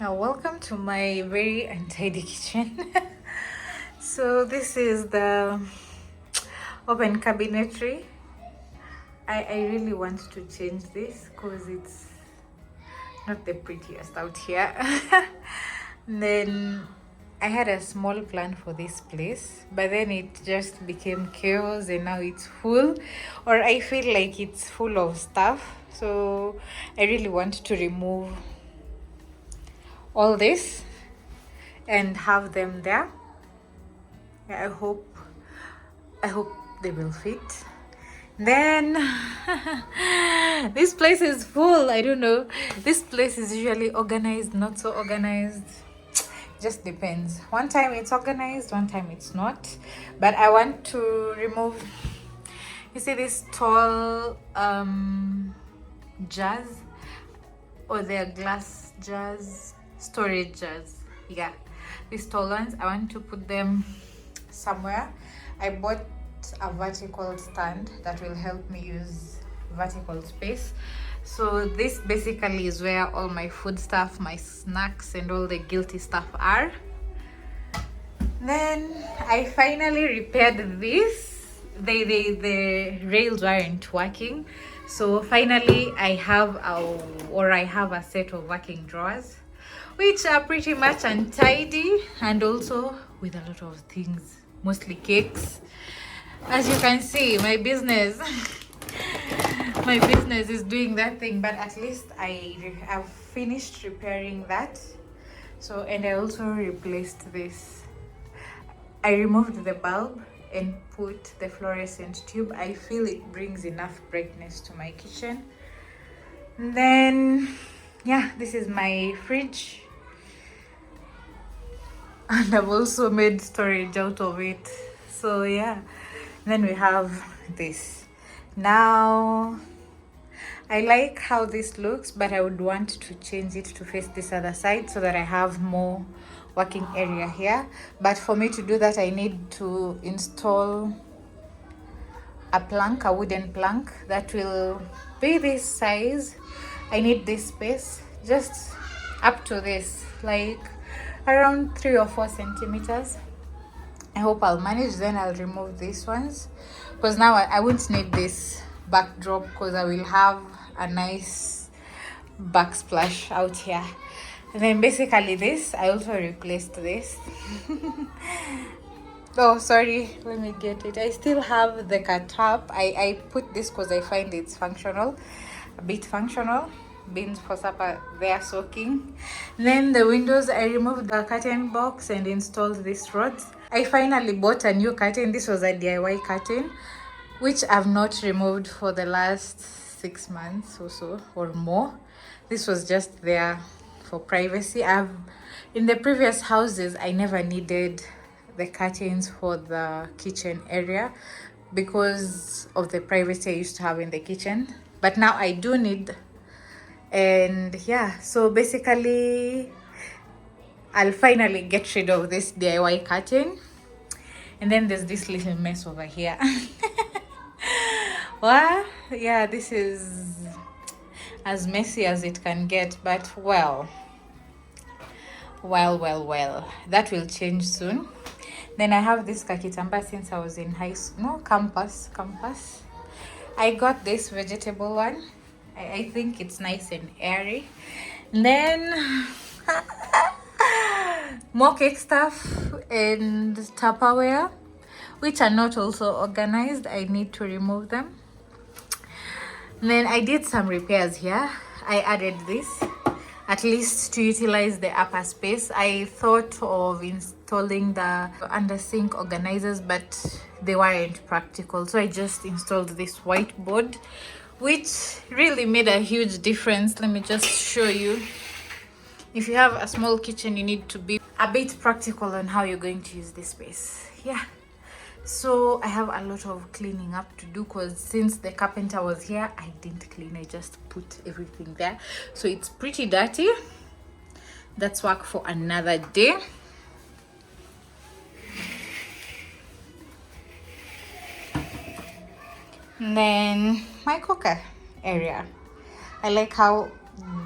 Now, welcome to my very untidy kitchen. So, this is the open cabinetry. I really want to change this because it's not the prettiest out here. Then I had a small plan for this place, but then it just became chaos and now it's full, or I feel like it's full of stuff. So I really want to remove all this and have them there. Yeah, I hope they will fit. Then this place is full. I don't know. This place is usually organized, not so organized. Just depends. One time it's organized, one time it's not. But I want to remove, you see this tall jars, or they're glass jars, storage jars. Yeah, these tall ones, I want to put them somewhere. I bought a vertical stand that will help me use vertical space. So this basically is where all my food stuff, my snacks, and all the guilty stuff are. Then I finally repaired this. The rails weren't working, so finally I have a set of working drawers, which are pretty much untidy and also with a lot of things, mostly cakes. As you can see, my business is doing that thing, but at least I have finished repairing that. So, and I also replaced this. I removed the bulb and put the fluorescent tube. I feel it brings enough brightness to my kitchen. And then yeah, this is my fridge, and I've also made storage out of it. So yeah, then we have this. Now I like how this looks, but I would want to change it to face this other side so that I have more working area here. But for me to do that, I need to install a wooden plank that will be this size. I need this space just up to this, like around 3 or 4 centimeters. I hope I'll manage. Then I'll remove these ones, because now I won't need this backdrop because I will have a nice backsplash out here. And then basically this, I also replaced this. Oh, sorry, let me get it. I still have the cut up. I put this because I find it's functional, a bit functional. Beans for supper, they are soaking. Then the windows, I removed the curtain box and installed these rods. I finally bought a new curtain. This was a DIY curtain, which I've not removed for the last 6 months or so, or more. This was just there for privacy. In the previous houses, I never needed the curtains for the kitchen area because of the privacy I used to have in the kitchen. But now I do need. And yeah, so basically I'll finally get rid of this DIY curtain. And then there's this little mess over here. Well, yeah, this is as messy as it can get, but well, that will change soon. Then I have this kakitamba since I was in campus. I got this vegetable one. I think it's nice and airy. And then more cake stuff and Tupperware, which are not also organized. I need to remove them. And then I did some repairs here. I added this, at least to utilize the upper space. I thought of installing the under sink organizers, but they weren't practical. So I just installed this whiteboard, which really made a huge difference. Let me just show you. If you have a small kitchen, you need to be a bit practical on how you're going to use this space. Yeah, so I have a lot of cleaning up to do, because since the carpenter was here, I didn't clean. I just put everything there, so it's pretty dirty. That's work for another day. And then my cooker area, I like how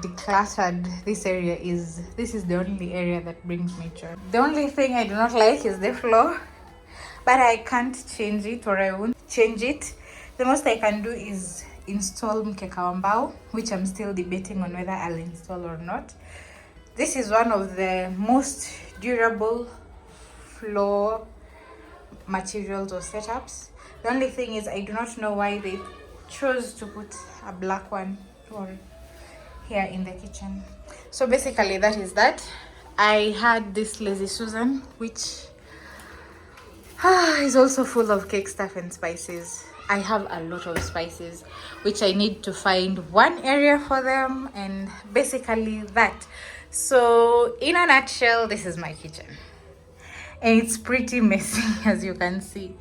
decluttered this area is. This is the only area that brings me joy. The only thing I do not like is the floor, but I can't change it, or I won't change it. The most I can do is install Makeover, which I'm still debating on whether I'll install or not. This is one of the most durable floor materials or setups. The only thing is I do not know why they chose to put a black one or here in the kitchen. So basically that is that. I had this Lazy Susan, which is also full of cake stuff and spices. I have a lot of spices, which I need to find one area for them, and basically that. So in a nutshell, this is my kitchen, and it's pretty messy as you can see.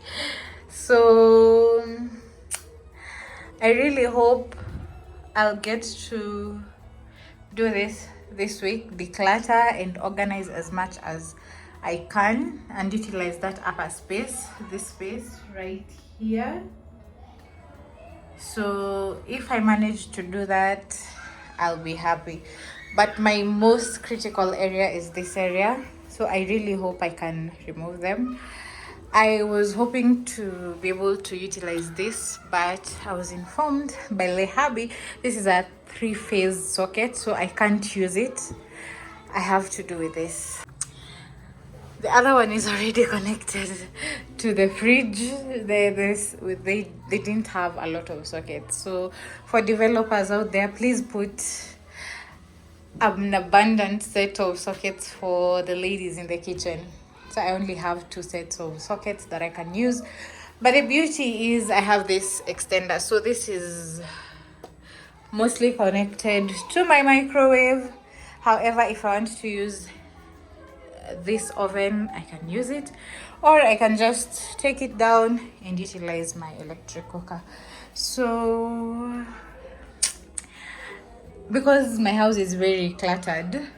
So I really hope I'll get to do this week, declutter and organize as much as I can, and utilize that upper space, this space right here. So if I manage to do that, I'll be happy. But my most critical area is this area, so I really hope I can remove them. I was hoping to be able to utilize this, but I was informed by Lehabi this is a 3-phase socket, so I can't use it. I have to do with this. The other one is already connected to the fridge. They didn't have a lot of sockets. So for developers out there, please put an abundant set of sockets for the ladies in the kitchen. So I only have 2 sets of sockets that I can use. But the beauty is I have this extender. So this is mostly connected to my microwave. However, if I want to use this oven, I can use it, or I can just take it down and utilize my electric cooker. So because my house is very cluttered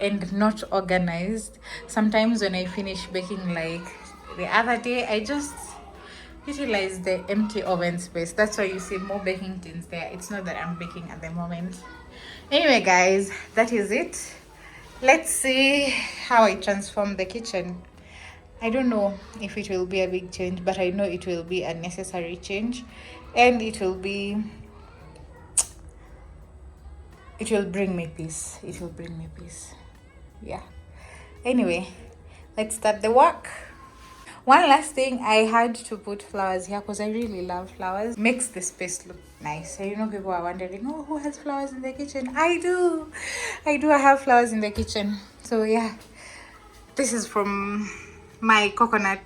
and not organized, sometimes when I finish baking, like the other day, I just utilize the empty oven space. That's why you see more baking tins there. It's not that I'm baking at the moment. Anyway guys, that is it. Let's see how I transform the kitchen. I don't know if it will be a big change, but I know it will be a necessary change, and it will bring me peace. It will bring me peace. Yeah. Anyway, let's start the work. One last thing, I had to put flowers here because I really love flowers. Makes the space look nice. So, you know, people are wondering, oh, who has flowers in the kitchen? I do. I have flowers in the kitchen. So yeah, this is from my coconut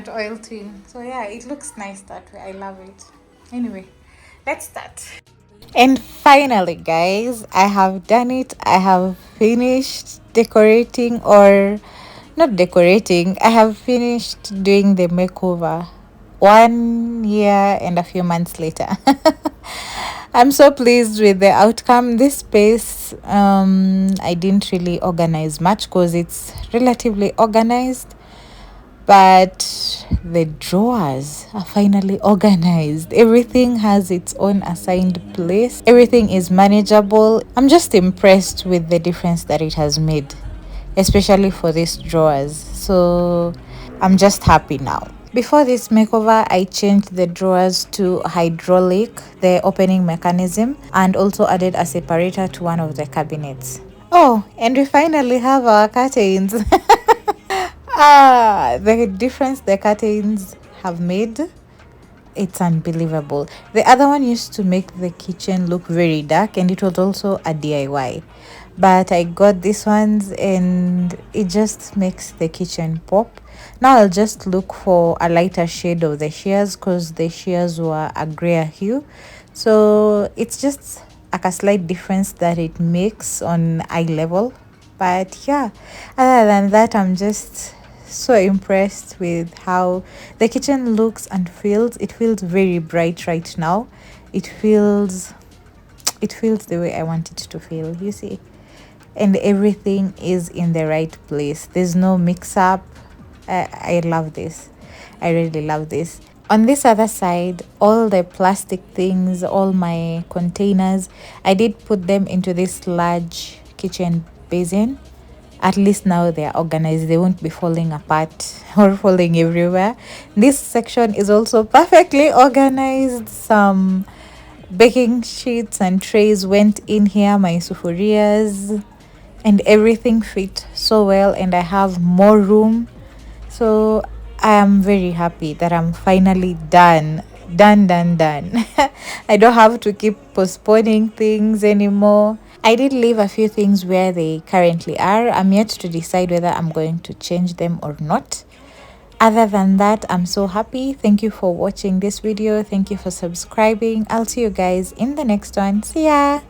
oil tin. So yeah, it looks nice that way. I love it. Anyway, let's start. And finally, guys, I have done it. I have finished decorating, or not decorating. I have finished doing the makeover 1 year and a few months later. I'm so pleased with the outcome. This space, I didn't really organize much because it's relatively organized, but the drawers are finally organized. Everything has its own assigned place. Everything is manageable. I'm just impressed with the difference that it has made, especially for these drawers. So I'm just happy now. Before this makeover, I changed the drawers to hydraulic, the opening mechanism, and also added a separator to one of the cabinets. Oh, and we finally have our curtains. The difference the curtains have made, it's unbelievable. The other one used to make the kitchen look very dark, and it was also a DIY. But I got this ones and it just makes the kitchen pop. Now I'll just look for a lighter shade of the shears because the shears were a grayer hue. So it's just like a slight difference that it makes on eye level. But yeah, other than that, I'm just so impressed with how the kitchen looks and feels. It feels very bright right now. It feels the way I want it to feel, you see. And everything is in the right place. There's no mix up. I love this. I really love this. On this other side, all the plastic things, all my containers, I did put them into this large kitchen basin. At least now they're organized, they won't be falling apart or falling everywhere. This section is also perfectly organized. Some baking sheets and trays went in here, my sufurias, and everything fit so well, and I have more room. So I am very happy that I'm finally done. Done. I don't have to keep postponing things anymore. I did leave a few things where they currently are. I'm yet to decide whether I'm going to change them or not. Other than that, I'm so happy. Thank you for watching this video. Thank you for subscribing. I'll see you guys in the next one. See ya.